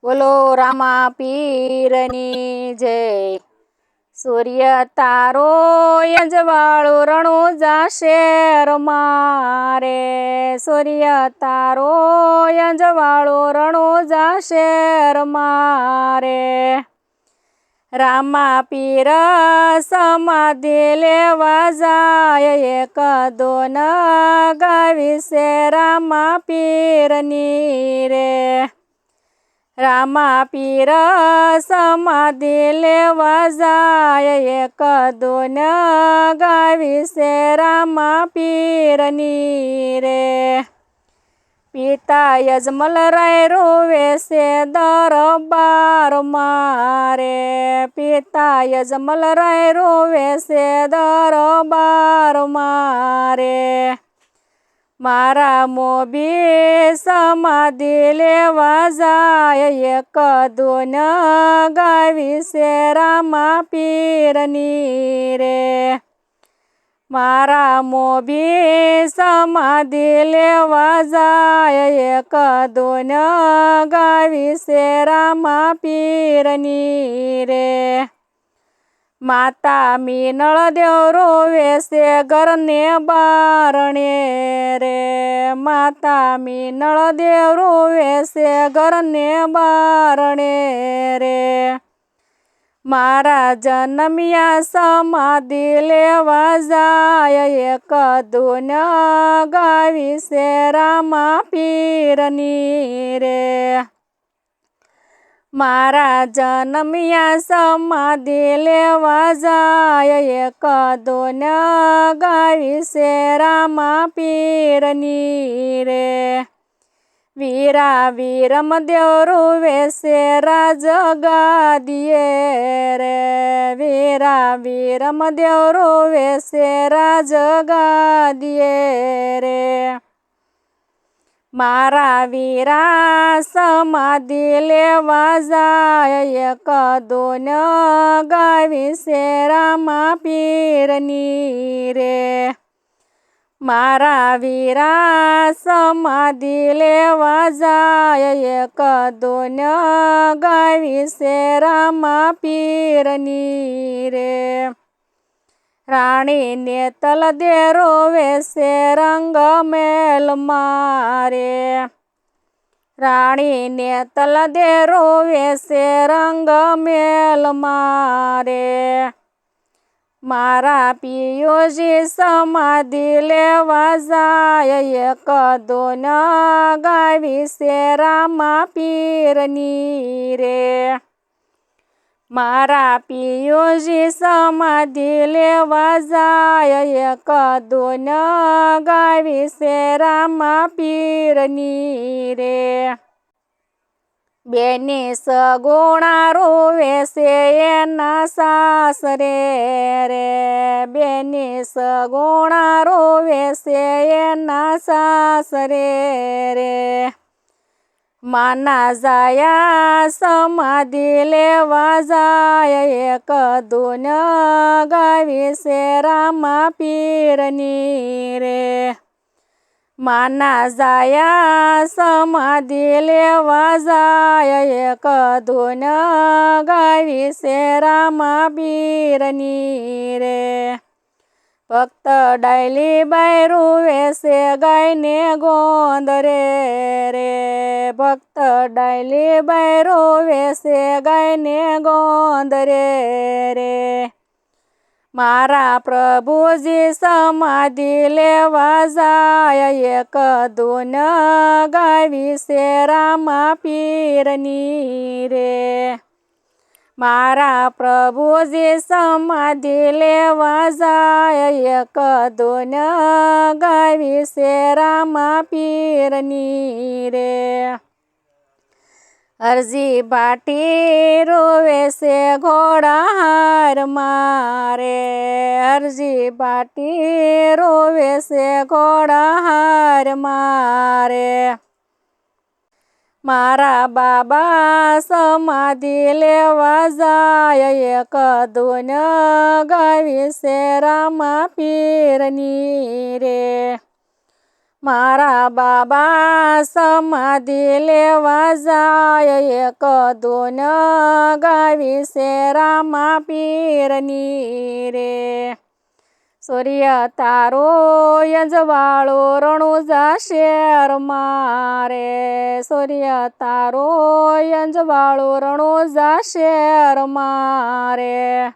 બોલો રામા પીરની જય। સૂર્ય તારો યજવાળો રણુજા શેર મારે, સૂર્ય તારો યજવાળો રણુજા શેર મારે। રામા પીર સમાધિ લેવા જાય, એક દોન ગાવી છે રામા પીરની રે। રામા પીર સમાધિ લેવા જાય, એક દોન ગાવી છે રામા પીરની રે। પિતા યજમલ રાય રોવે છે દરબાર મારે, પિતા યજમલ રાય રોવે છે દરબાર મારે। મારા મોભી સમાધિ લેવા જાય, એક દોન ગાવી છે રામા પીરની રે। મારા મોભી સમાધિ લેવા જાય, એક દોન ગાવી છે રામા પીરની રે। માતા મીનળ દેવ રોવે છે ઘરને બારણે રે, માતા મીનળ દેવ રોવે છે ઘરને બારણે રે। મારા જન્મ્યા સમાધિ લેવા જાય, એક દોન ગાવી છે રામા પીરની રે। મારા જન્મ્યા સમાધિ લેવા જાય, એક દોન ગાવી છે રામા પીરની રે। વીરા વીરમદેવ રોવે છે રાજ ગાદીએ રે, વીરા વીરમદેવ રોવે છે રાજ ગાદીએ રે। મારા વીરા સમાધિ લેવા જાય, એક દોન ગાવી છે રામા પીરની રે। મારા વીરા સમાધિ લેવા જાય, એક દોન ગાવી છે રામા પીરની રે। રાણી નેતલ દે રોવે છે રંગ મેલ મારે, રાણી નેતલ દે રોવે છે રંગ મેલ મારે। મારા પિયુષી સમાધિ લેવા જાય, એક દોન ગાવી છે રામા પીરની રે। મારા પિયુષી સમાધિ લેવા જાય, એક દોન ગાવી છે રામા પીરની રે। બેની સગુણા રોવે છે એના સાસરે રે, બેની સગુણા રોવે છે એના સાસરે રે। માના જાયા સમાધિ લેવા જાય, એક દોન ગાવી છે રામા પીરની રે। માના જાયા સમાધિ લેવા જાય, એક દોન ગાવી છે રામા પીરની રે। ભક્ત ડાયલી બાઈ રોવે છે ગાયને ગોંદરે રે, ભક્ત ડાયલી બાઈ રોવે છે ગાયને ગોંદરે રે। મારા પ્રભુજી સમાધિ લેવા જાય, એક દોન ગાવી છે રામા પીરની રે। મારા પ્રભુજી સમાધિ લેવા જાય, એક દોન ગાવી છે રામા પીરની રે। અરજી ભાટી રોવે છે ઘોડા હાર મારે, અરજી ભાટી રોવે છે ઘોડા હાર મારે। મારા બાબા સમાધિ લેવા જાય, એક દોન ગાવી છે રામા પીરની રે। મારા બાબા સમાધિ લેવા જાય એક ધૂન ગાવી છે રામા પીરની રે. સૂર્ય તારો યજવાળો રણુજા શેરમાં રે. સૂર્ય તારો યજવાળો રણુજા શેરમાં રે.